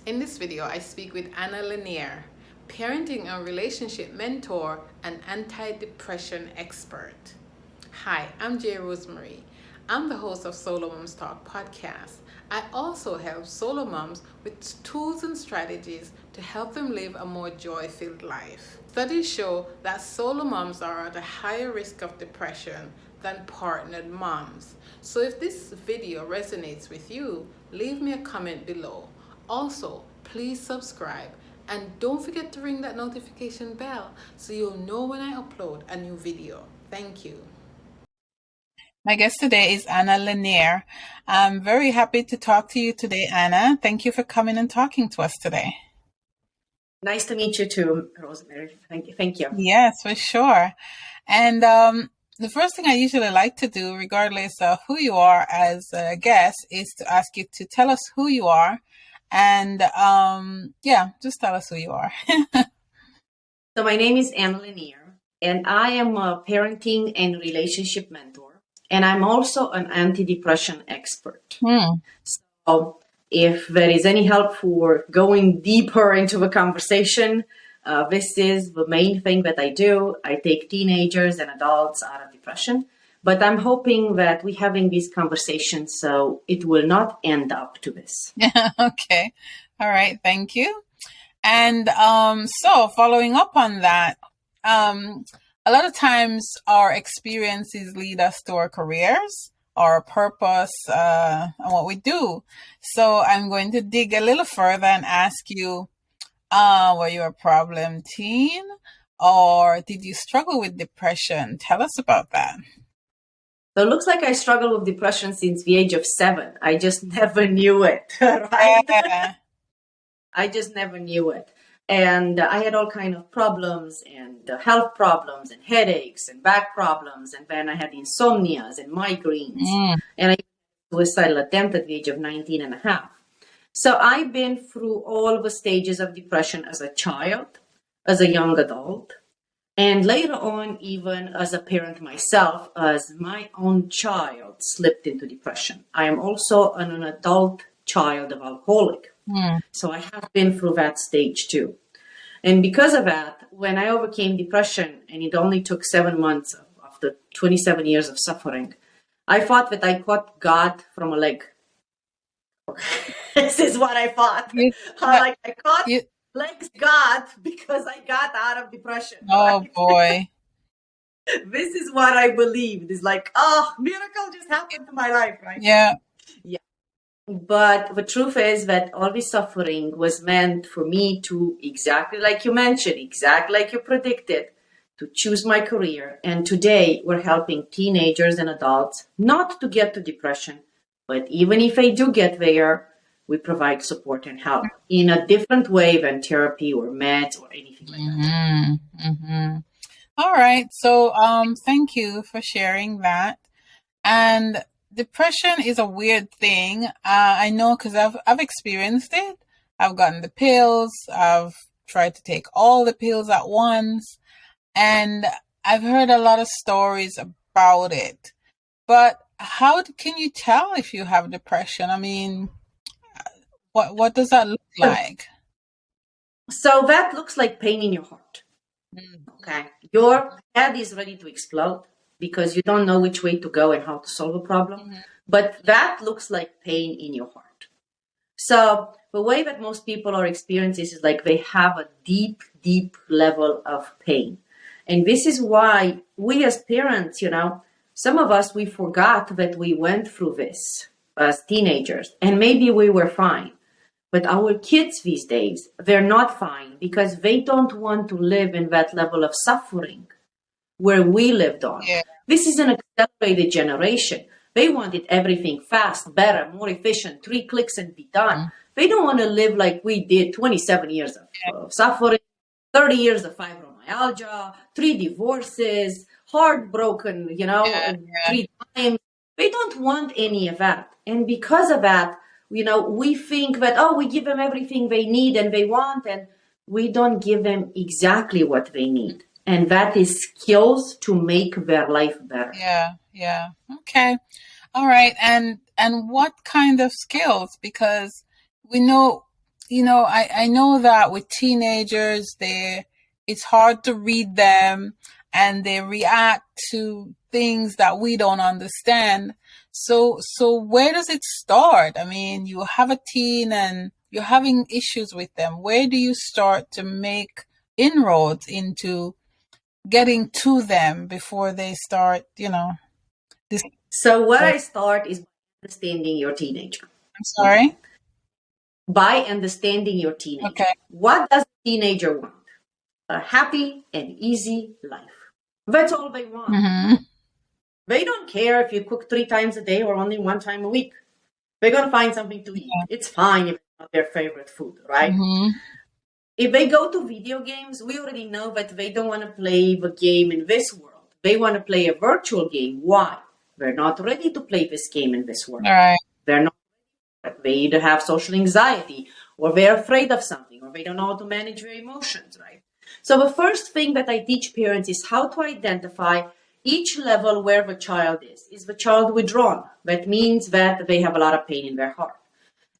In this video, I speak with Lennyr, parenting and relationship mentor and anti-depression expert. Hi, I'm J. Rosemary. I'm the host of SoloMoms Talk podcast. I also help solo moms with tools and strategies to help them live a more joy-filled life. Studies show that solo moms are at a higher risk of depression than partnered moms. So if this video resonates with you, leave me a comment below. Also, please subscribe and don't forget to ring that notification bell so you'll know when I upload a new video. Thank you. My guest today is Lennyr. I'm very happy to talk to you today, Anna. Thank you for coming and talking to us today. Nice to meet you too, Rosemary. Thank you. Yes, for sure. And the first thing I usually like to do, regardless of who you are as a guest, is to ask you to tell us who you are. And just tell us who you are. So my name is Lennyr, and I am a parenting and relationship mentor, and I'm also an antidepressant expert. So if there is any help for going deeper into the conversation, this is the main thing that I do. I take teenagers and adults out of depression. But I'm hoping that we're having these conversations so it will not end up to this. Okay. All right. Thank you. And so following up on that, a lot of times our experiences lead us to our careers, our purpose, and what we do. So I'm going to dig a little further and ask you, were you a problem teen or did you struggle with depression? Tell us about that. So it looks like I struggled with depression since the age of 7. I just never knew it, right? Yeah. I just never knew it. And I had all kind of problems and health problems and headaches and back problems. And then I had insomnias and migraines. And I had a suicidal attempt at the age of 19 and a half. So I've been through all the stages of depression as a child, as a young adult, and later on, even as a parent myself, as my own child slipped into depression. I am also an adult child of alcoholic. So I have been through that stage too. And because of that, when I overcame depression, and it only took 7 months after 27 years of suffering, I thought that I caught God from a leg. This is what I thought. I caught legs God because I got out of depression. Oh, right? boy. This is what I believed. It's like, miracle just happened to my life, right? Yeah. But the truth is that all this suffering was meant for me to, exactly like you mentioned, exactly like you predicted, to choose my career. And today we're helping teenagers and adults not to get to depression, but even if they do get there, we provide support and help in a different way than therapy or meds or anything like that. All right. So thank you for sharing that. And depression is a weird thing. I know because I've experienced it. I've gotten the pills. I've tried to take all the pills at once. And I've heard a lot of stories about it. But how can you tell if you have depression? I mean, what does that look like? So that looks like pain in your heart. Okay. Your head is ready to explode because you don't know which way to go and how to solve a problem. But that looks like pain in your heart. So the way that most people are experiencing is like they have a deep, deep level of pain. And this is why we as parents, some of us, we forgot that we went through this as teenagers and maybe we were fine. But our kids these days, they're not fine because they don't want to live in that level of suffering where we lived on. Yeah. This is an accelerated generation. They wanted everything fast, better, more efficient, 3 clicks and be done. They don't want to live like we did, 27 years of suffering, 30 years of fibromyalgia, 3 divorces, heartbroken, 3 times. They don't want any of that. And because of that, we think that, we give them everything they need and they want, and we don't give them exactly what they need. And that is skills to make their life better. Yeah. Okay. All right. And what kind of skills? Because we know I know that with teenagers, it's hard to read them and they react to things that we don't understand. So where does it start? I mean, you have a teen and you're having issues with them. Where do you start to make inroads into getting to them before they start, this? So what I start is by understanding your teenager. I'm sorry? By understanding your teenager. Okay. What does a teenager want? A happy and easy life. That's all they want. Mm-hmm. They don't care if you cook 3 times a day or only 1 time a week. They're going to find something to eat. Yeah. It's fine if it's not their favorite food, right? Mm-hmm. If they go to video games, we already know that they don't want to play the game in this world. They want to play a virtual game. Why? They're not ready to play this game in this world. All right. They're not. They either have social anxiety or they're afraid of something or they don't know how to manage their emotions, right? So the first thing that I teach parents is how to identify each level where the child is. Is the child withdrawn? That means that they have a lot of pain in their heart.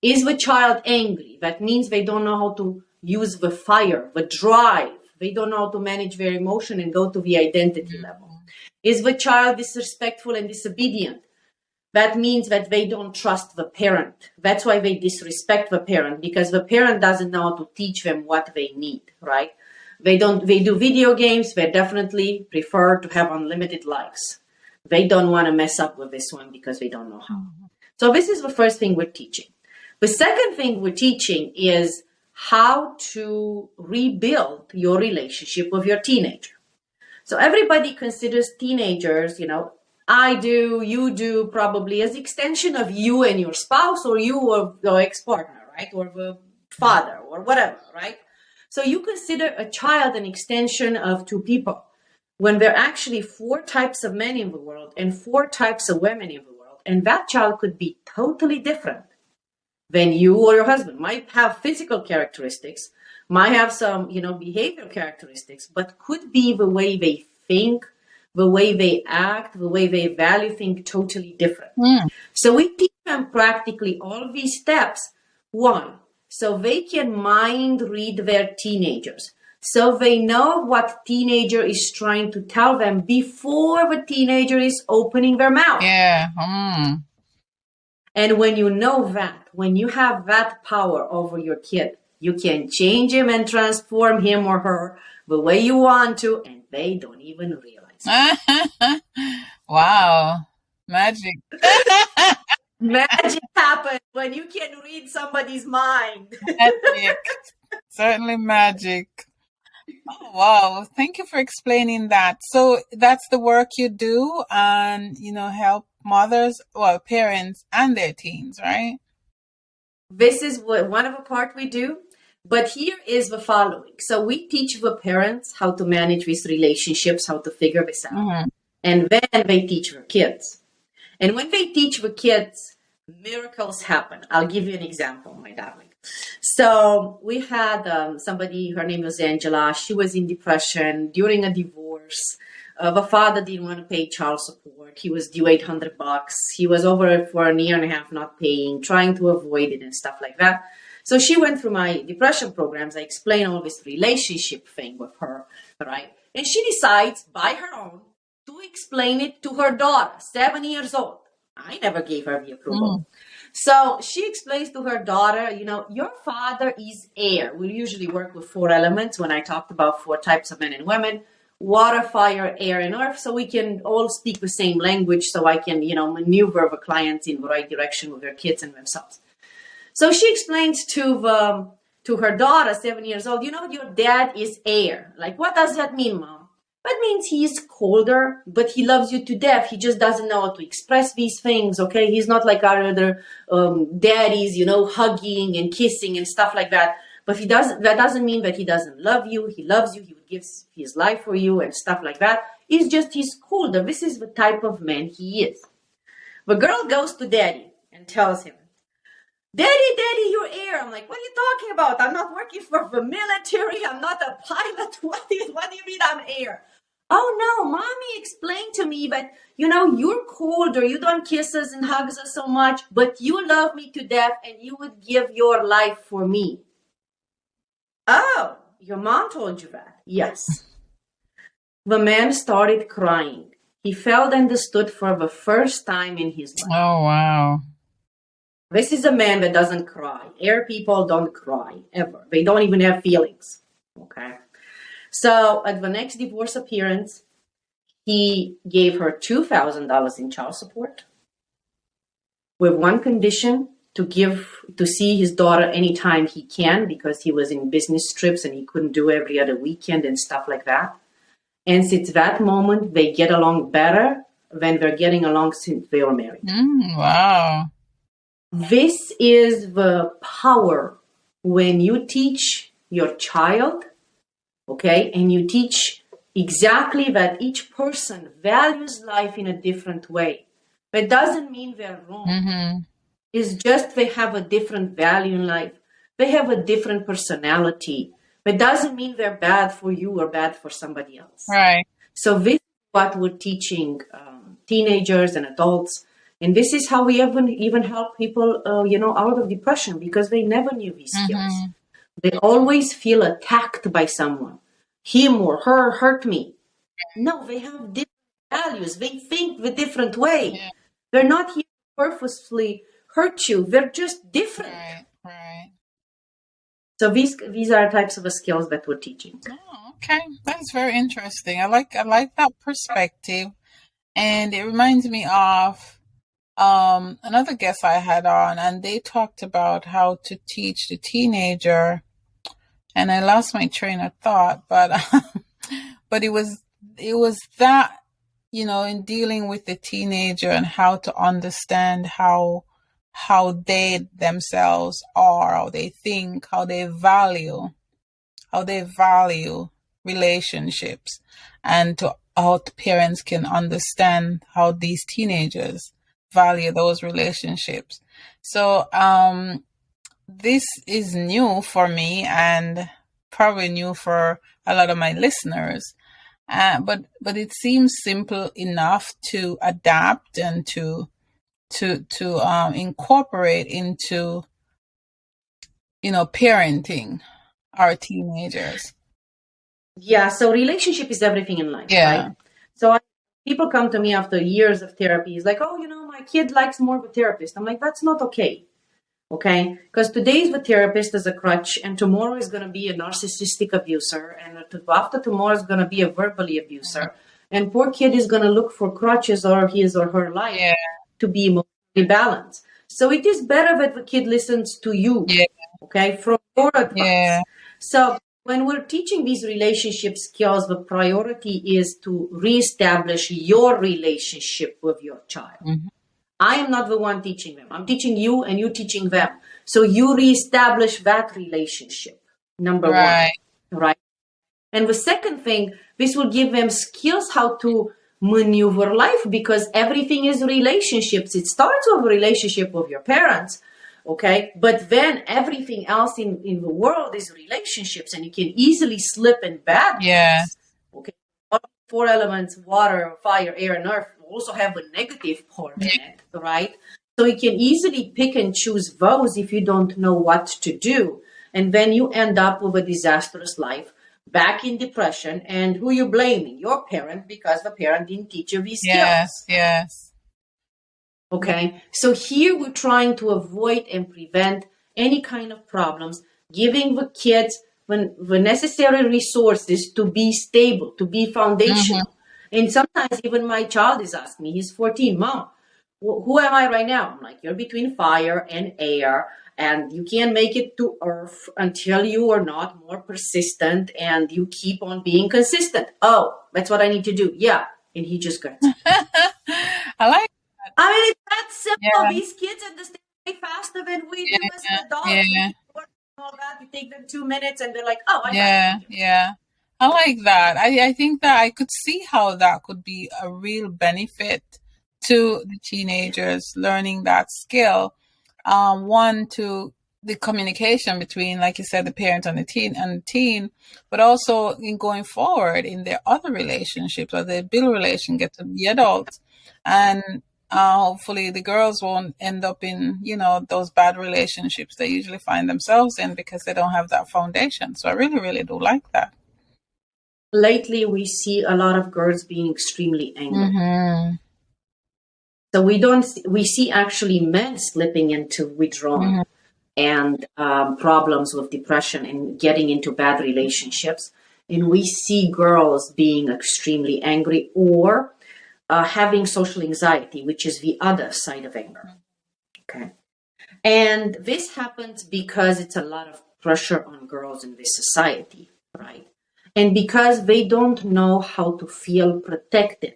Is the child angry? That means they don't know how to use the fire, the drive. They don't know how to manage their emotion and go to the identity level. Is the child disrespectful and disobedient? That means that they don't trust the parent. That's why they disrespect the parent, because the parent doesn't know how to teach them what they need, right? They do video games. They definitely prefer to have unlimited likes. They don't want to mess up with this one because they don't know how. So this is the first thing we're teaching. The second thing we're teaching is how to rebuild your relationship with your teenager. So everybody considers teenagers, I do, you do, probably as extension of you and your spouse or you or your ex-partner, right? Or the father or whatever, right? So you consider a child an extension of 2 people when there are actually 4 types of men in the world and 4 types of women in the world. And that child could be totally different than you or your husband. Might have physical characteristics, might have some, behavioral characteristics, but could be the way they think, the way they act, the way they value things totally different. So we teach them practically all of these steps. 1, so they can mind read their teenagers. So they know what teenager is trying to tell them before the teenager is opening their mouth. Yeah. And when you know that, when you have that power over your kid, you can change him and transform him or her the way you want to, and they don't even realize. Wow. Magic. Magic happens when you can read somebody's mind. Magic. Certainly magic. Oh, wow. Thank you for explaining that. So that's the work you do and, help mothers, parents and their teens, right? This is one of the part we do. But here is the following. So we teach the parents how to manage these relationships, how to figure this out. Mm-hmm. And then they teach their kids. And when they teach the kids, miracles happen. I'll give you an example, my darling. So we had somebody, her name was Angela. She was in depression during a divorce. The father didn't want to pay child support. He was due $800. He was over for a year and a half not paying, trying to avoid it and stuff like that. So she went through my depression programs. I explained all this relationship thing with her, right? And she decides by her own to explain it to her daughter, 7 years old. I never gave her the approval. So she explains to her daughter, your father is air. We usually work with 4 elements when I talked about 4 types of men and women: water, fire, air, and earth. So we can all speak the same language so I can, maneuver the clients in the right direction with their kids and themselves. So she explains to her daughter, 7 years old, your dad is air. Like, what does that mean, Mom? That means he's colder, but he loves you to death. He just doesn't know how to express these things, okay? He's not like our other daddies, hugging and kissing and stuff like that. But that doesn't mean that he doesn't love you. He loves you. He would give his life for you and stuff like that. It's just he's colder. This is the type of man he is. The girl goes to daddy and tells him, Daddy, you're air. I'm like, what are you talking about? I'm not working for the military. I'm not a pilot. What do you mean I'm air? Oh, no, Mommy explained to me that, you're colder. You don't kiss us and hugs us so much, but you love me to death and you would give your life for me. Oh, your mom told you that. Yes. The man started crying. He felt understood for the first time in his life. Oh, wow. This is a man that doesn't cry. Air people don't cry, ever. They don't even have feelings. Okay. So at the next divorce appearance, he gave her $2,000 in child support with one condition, to see his daughter anytime he can, because he was in business trips and he couldn't do every other weekend and stuff like that. And since that moment, they get along better than they're getting along since they were married. Wow. This is the power when you teach your child, okay, and you teach exactly that each person values life in a different way. That doesn't mean they're wrong. It's just they have a different value in life. They have a different personality. It doesn't mean they're bad for you or bad for somebody else. Right. So this is what we're teaching teenagers and adults. And this is how we even help people, out of depression, because they never knew these skills. They always feel attacked by someone. Him or her hurt me. No, they have different values. They think the different way. Yeah. They're not here to purposefully hurt you. They're just different. Right. So these are types of skills that we're teaching. Oh, okay. That's very interesting. I like that perspective. And it reminds me of another guest I had on, and they talked about how to teach the teenager, and I lost my train of thought, but but it was that, in dealing with the teenager and how to understand how they themselves are, how they think, how they value relationships, and how parents can understand how these teenagers value those relationships. So this is new for me, and probably new for a lot of my listeners. But it seems simple enough to adapt and to incorporate into, parenting our teenagers. Yeah, so relationship is everything in life, right? So people come to me after years of therapy. It's like, oh, my kid likes more of a therapist. I'm like, that's not okay. Okay? Because today's the therapist is a crutch, and tomorrow is going to be a narcissistic abuser, and after tomorrow is going to be a verbally abuser. And poor kid is going to look for crutches or his or her life to be emotionally balanced. So it is better that the kid listens to you, okay, from your advice. So when we're teaching these relationship skills, the priority is to reestablish your relationship with your child. I am not the one teaching them. I'm teaching you and you teaching them. So you reestablish that relationship, number one, right? And the second thing, this will give them skills how to maneuver life, because everything is relationships. It starts with a relationship with your parents, okay? But then everything else in the world is relationships, and you can easily slip in bad ones, okay? All 4 elements, water, fire, air, and earth, also have a negative part in it, right? So you can easily pick and choose those if you don't know what to do. And then you end up with a disastrous life, back in depression. And who you blaming? Your parent, because the parent didn't teach you these skills. Yes. Okay, so here we're trying to avoid and prevent any kind of problems, giving the kids the necessary resources to be stable, to be foundational. And sometimes even my child is asking me, he's 14, Mom, who am I right now? I'm like, you're between fire and air, and you can't make it to earth until you are not more persistent and you keep on being consistent. Oh, that's what I need to do. Yeah. And he just gets it. I like that. I mean, it's that simple. These kids understand way faster than we do as adults. All that, you take them 2 minutes and they're like, oh, I got it. I like that. I think that I could see how that could be a real benefit to the teenagers learning that skill. One, to the communication between, like you said, the parent and the teen, but also in going forward in their other relationships, or they build relation, get to be adults, and hopefully the girls won't end up in, those bad relationships they usually find themselves in because they don't have that foundation. So I really, really do like that. Lately, we see a lot of girls being extremely angry. So we see actually men slipping into withdrawal and problems with depression and getting into bad relationships. And we see girls being extremely angry or having social anxiety, which is the other side of anger. Okay. And this happens because it's a lot of pressure on girls in this society, right? And because they don't know how to feel protected.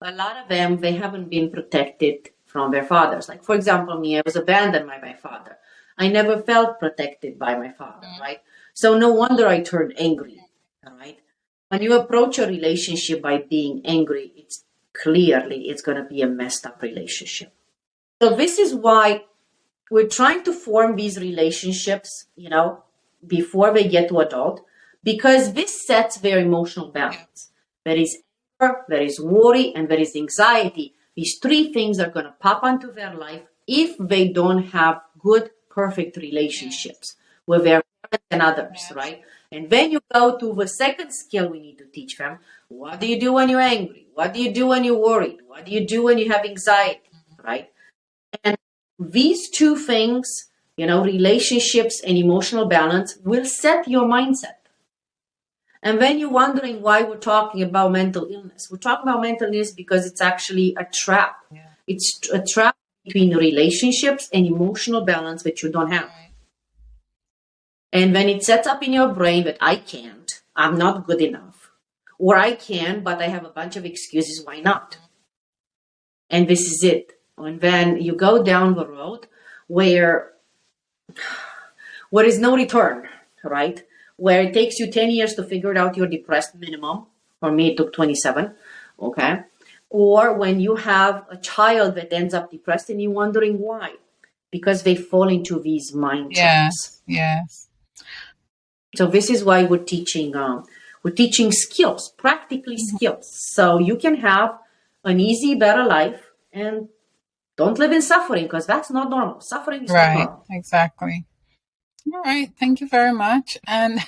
A lot of them, they haven't been protected from their fathers. Like, for example, me, I was abandoned by my father. I never felt protected by my father, right? So no wonder I turned angry, right? When you approach a relationship by being angry, it's going to be a messed up relationship. So this is why we're trying to form these relationships, before they get to adult, because this sets their emotional balance. There is anger, there is worry, and there is anxiety. These three things are going to pop onto their life if they don't have good, perfect relationships with their parents and others, right? And then you go to the second skill we need to teach them. What do you do when you're angry? What do you do when you're worried? What do you do when you have anxiety, right? And these two things, relationships and emotional balance, will set your mindset. And then you're wondering why we're talking about mental illness. We're talking about mental illness because it's actually a trap. Yeah. It's a trap between relationships and emotional balance that you don't have. Right. And when it sets up in your brain that I can't, I'm not good enough, or I can, but I have a bunch of excuses why not. And this is it. And then you go down the road where is no return, right? Where it takes you 10 years to figure out you're depressed minimum. For me, it took 27, okay? Or when you have a child that ends up depressed and you're wondering why. Because they fall into these mind traps. Yes. So this is why we're teaching skills, practically skills. So you can have an easy, better life and don't live in suffering, because that's not normal. Suffering is not normal. Right, exactly. All right, thank you very much. And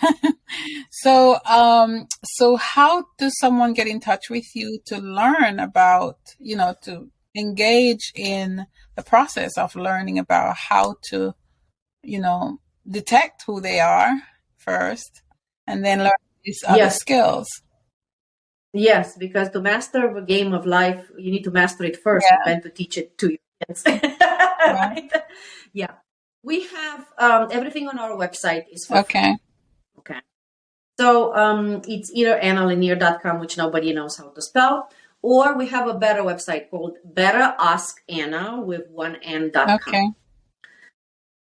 so how does someone get in touch with you to learn about, to engage in the process of learning about how to, detect who they are first, and then learn these other skills? Yes, because to master the game of life, you need to master it first and then to teach it to your kids. Right? Yeah. We have everything on our website is for free. Okay. So it's either AnnaLennyr.com, which nobody knows how to spell, or we have a better website called betteraskAnna with one N.com. Okay.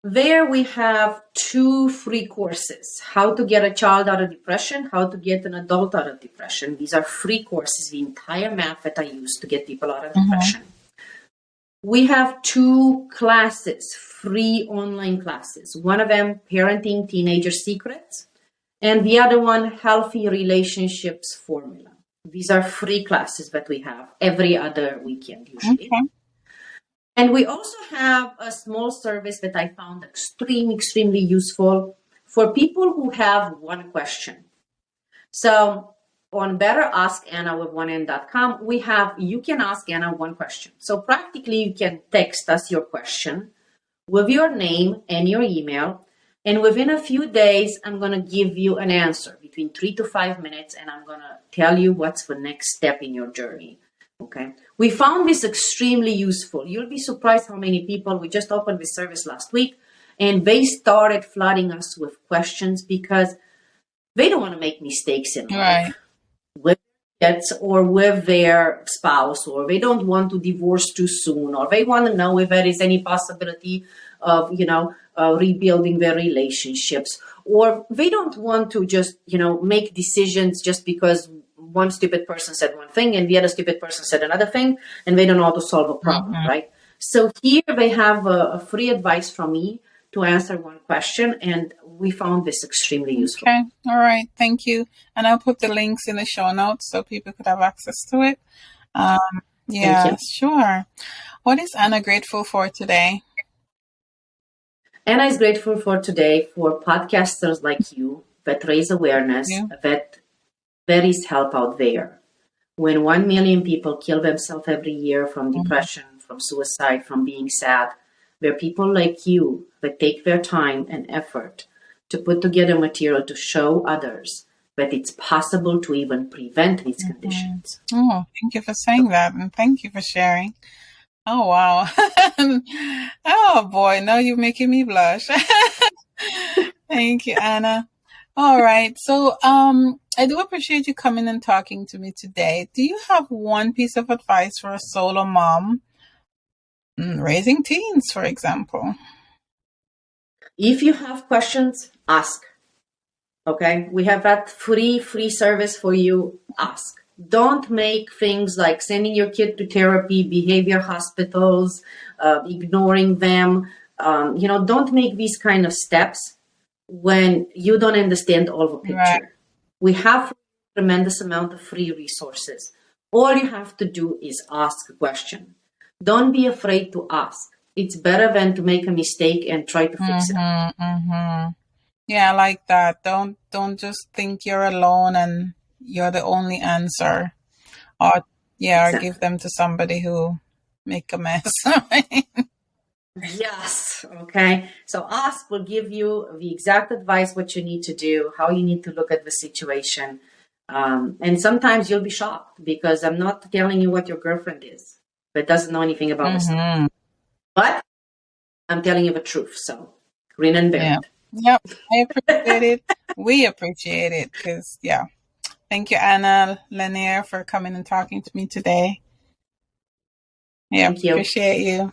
There we have 2 free courses: how to get a child out of depression, how to get an adult out of depression. These are free courses, the entire math that I use to get people out of depression. We have 2 classes, free online classes. One of them, Parenting Teenager Secrets, and the other one, Healthy Relationships Formula. These are free classes that we have every other weekend usually. Okay. And we also have a small service that I found extremely useful for people who have one question. So on betteraskAnna with one N.com, you can ask Anna one question. So practically you can text us your question with your name and your email. And within a few days, I'm going to give you an answer between 3 to 5 minutes. And I'm going to tell you what's the next step in your journey. Okay. We found this extremely useful. You'll be surprised how many people, we just opened this service last week, and they started flooding us with questions because they don't want to make mistakes in life. With kids or with their spouse, or they don't want to divorce too soon, or they want to know if there is any possibility of, rebuilding their relationships, or they don't want to just, make decisions just because one stupid person said one thing and the other stupid person said another thing, and they don't know how to solve a problem, right? So here they have a free advice from me to answer one question, and we found this extremely useful. Okay, all right, thank you. And I'll put the links in the show notes so people could have access to it. Yeah, sure. What is Anna grateful for today? Anna is grateful for today for podcasters like you that raise awareness, that there is help out there. When 1 million people kill themselves every year from depression, from suicide, from being sad, there are people like you that take their time and effort to put together material to show others that it's possible to even prevent these conditions. Oh, thank you for saying that, and thank you for sharing. Oh, wow. Oh, boy, now you're making me blush. Thank you, Anna. All right. So, I do appreciate you coming and talking to me today. Do you have one piece of advice for a solo mom raising teens, for example? If you have questions, ask. Okay, we have that free service for you. Ask. Don't make things like sending your kid to therapy, behavior hospitals, ignoring them. Don't make these kind of steps when you don't understand all the picture. Right. We have a tremendous amount of free resources. All you have to do is ask a question. Don't be afraid to ask. It's better than to make a mistake and try to fix it. Yeah, I like that. Don't just think you're alone and you're the only answer. Or exactly. Or give them to somebody who make a mess. Yes. Okay. So ask will give you the exact advice, what you need to do, how you need to look at the situation. And sometimes you'll be shocked because I'm not telling you what your girlfriend is, but doesn't know anything about this. But I'm telling you the truth. So grin and bear it. Yep. I appreciate it. We appreciate it because, Thank you, Anna Lennyr, for coming and talking to me today. Yeah, thank you. Appreciate you.